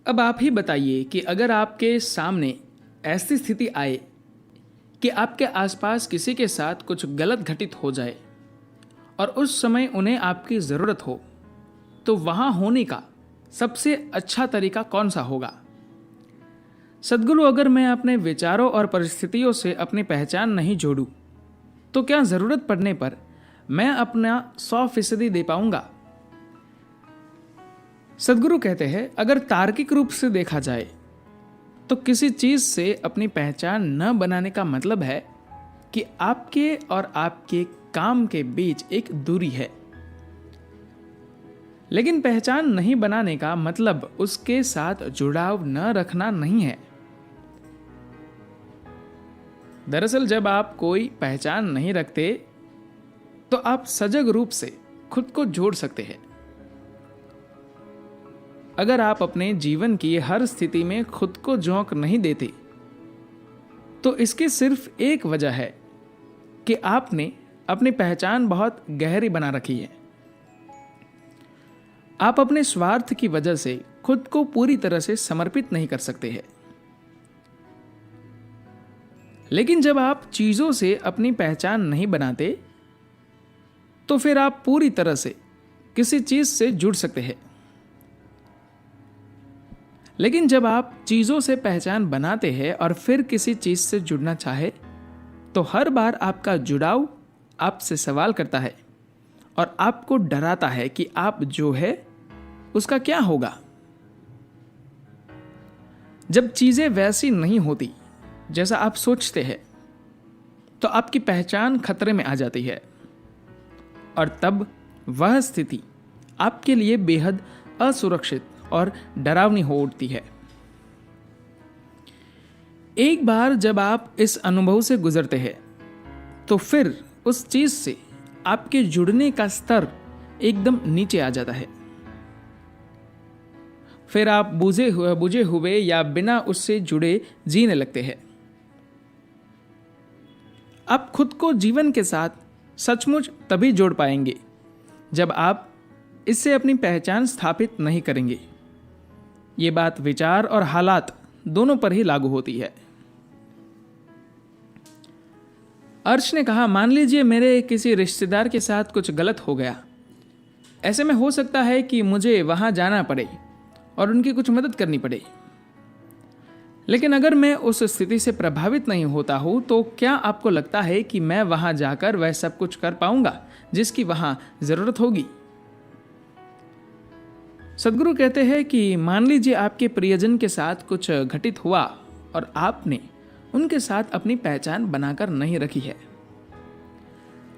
अब आप ही बताइए कि अगर आपके सामने ऐसी स्थिति आए कि आपके आसपास किसी के साथ कुछ गलत घटित हो जाए और उस समय उन्हें आपकी ज़रूरत हो, तो वहाँ होने का सबसे अच्छा तरीका कौन सा होगा? सद्गुरु, अगर मैं अपने विचारों और परिस्थितियों से अपनी पहचान नहीं जोड़ूं, तो क्या ज़रूरत पड़ने पर मैं अपना 100% दे पाऊंगा? सद्गुरु कहते हैं, अगर तार्किक रूप से देखा जाए तो किसी चीज से अपनी पहचान न बनाने का मतलब है कि आपके और आपके काम के बीच एक दूरी है। लेकिन पहचान नहीं बनाने का मतलब उसके साथ जुड़ाव न रखना नहीं है। दरअसल जब आप कोई पहचान नहीं रखते तो आप सजग रूप से खुद को जोड़ सकते हैं। अगर आप अपने जीवन की हर स्थिति में खुद को झोंक नहीं देते, तो इसकी सिर्फ एक वजह है कि आपने अपनी पहचान बहुत गहरी बना रखी है। आप अपने स्वार्थ की वजह से खुद को पूरी तरह से समर्पित नहीं कर सकते हैं। लेकिन जब आप चीजों से अपनी पहचान नहीं बनाते, तो फिर आप पूरी तरह से किसी चीज से जुड़ सकते हैं। लेकिन जब आप चीजों से पहचान बनाते हैं और फिर किसी चीज से जुड़ना चाहे, तो हर बार आपका जुड़ाव आपसे सवाल करता है और आपको डराता है कि आप जो है उसका क्या होगा। जब चीजें वैसी नहीं होती जैसा आप सोचते हैं, तो आपकी पहचान खतरे में आ जाती है और तब वह स्थिति आपके लिए बेहद असुरक्षित और डरावनी हो उठती है। एक बार जब आप इस अनुभव से गुजरते हैं, तो फिर उस चीज से आपके जुड़ने का स्तर एकदम नीचे आ जाता है। फिर आप बुझे हुए या बिना उससे जुड़े जीने लगते हैं। आप खुद को जीवन के साथ सचमुच तभी जोड़ पाएंगे जब आप इससे अपनी पहचान स्थापित नहीं करेंगे। ये बात विचार और हालात दोनों पर ही लागू होती है। अर्श ने कहा, मान लीजिए मेरे किसी रिश्तेदार के साथ कुछ गलत हो गया। ऐसे में हो सकता है कि मुझे वहां जाना पड़े और उनकी कुछ मदद करनी पड़े। लेकिन अगर मैं उस स्थिति से प्रभावित नहीं होता हूं, तो क्या आपको लगता है कि मैं वहां जाकर वह सब कुछ कर पाऊंगा जिसकी वहां जरूरत होगी? सद्गुरु कहते हैं कि मान लीजिए आपके प्रियजन के साथ कुछ घटित हुआ और आपने उनके साथ अपनी पहचान बनाकर नहीं रखी है।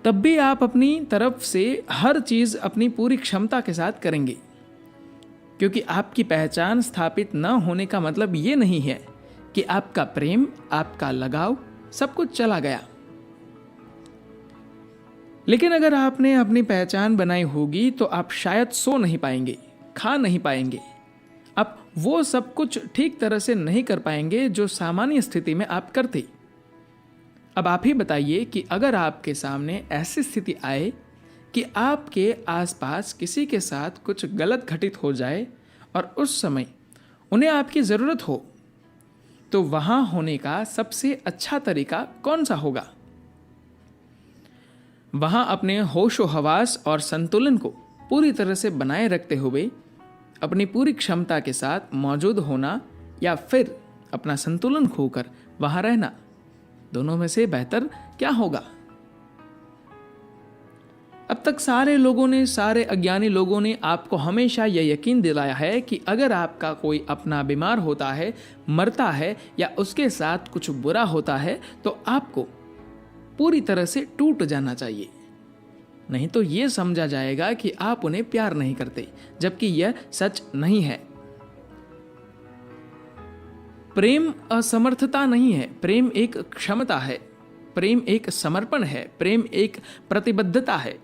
तब भी आप अपनी तरफ से हर चीज अपनी पूरी क्षमता के साथ करेंगे, क्योंकि आपकी पहचान स्थापित न होने का मतलब ये नहीं है कि आपका प्रेम, आपका लगाव सब कुछ चला गया। लेकिन अगर आपने अपनी पहचान बनाई होगी, तो आप शायद सो नहीं पाएंगे, खा नहीं पाएंगे, आप वो सब कुछ ठीक तरह से नहीं कर पाएंगे जो सामान्य स्थिति में आप करते। अब आप ही बताइए कि अगर आपके सामने ऐसी स्थिति आए कि आपके आसपास किसी के साथ कुछ गलत घटित हो जाए और उस समय उन्हें आपकी ज़रूरत हो, तो वहां होने का सबसे अच्छा तरीका कौन सा होगा? वहां अपने होशो हवास और संतुलन को पूरी तरह से बनाए रखते हुए अपनी पूरी क्षमता के साथ मौजूद होना, या फिर अपना संतुलन खोकर वहां रहना, दोनों में से बेहतर क्या होगा? अब तक सारे अज्ञानी लोगों ने आपको हमेशा यह यकीन दिलाया है कि अगर आपका कोई अपना बीमार होता है, मरता है या उसके साथ कुछ बुरा होता है, तो आपको पूरी तरह से टूट जाना चाहिए, नहीं तो यह समझा जाएगा कि आप उन्हें प्यार नहीं करते, जबकि यह सच नहीं है। प्रेम असमर्थता नहीं है, प्रेम एक क्षमता है, प्रेम एक समर्पण है, प्रेम एक प्रतिबद्धता है।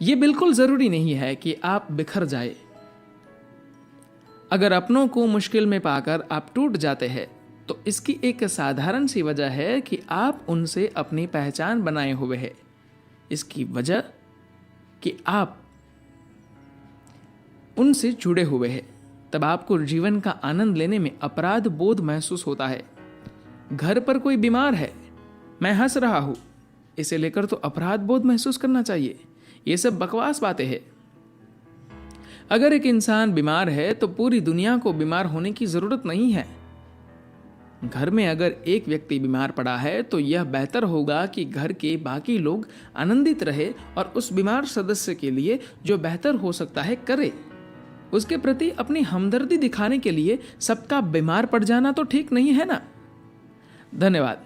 यह बिल्कुल जरूरी नहीं है कि आप बिखर जाए। अगर अपनों को मुश्किल में पाकर आप टूट जाते हैं, तो इसकी एक साधारण सी वजह है कि आप उनसे अपनी पहचान बनाए हुए हैं। इसकी वजह कि आप उनसे जुड़े हुए हैं, तब आपको जीवन का आनंद लेने में अपराध बोध महसूस होता है। घर पर कोई बीमार है, मैं हंस रहा हूं, इसे लेकर तो अपराध बोध महसूस करना चाहिए। ये सब बकवास बातें हैं। अगर एक इंसान बीमार है तो पूरी दुनिया को बीमार होने की जरूरत नहीं है। घर में अगर एक व्यक्ति बीमार पड़ा है तो यह बेहतर होगा कि घर के बाकी लोग आनंदित रहे और उस बीमार सदस्य के लिए जो बेहतर हो सकता है करे। उसके प्रति अपनी हमदर्दी दिखाने के लिए सबका बीमार पड़ जाना तो ठीक नहीं है ना। धन्यवाद।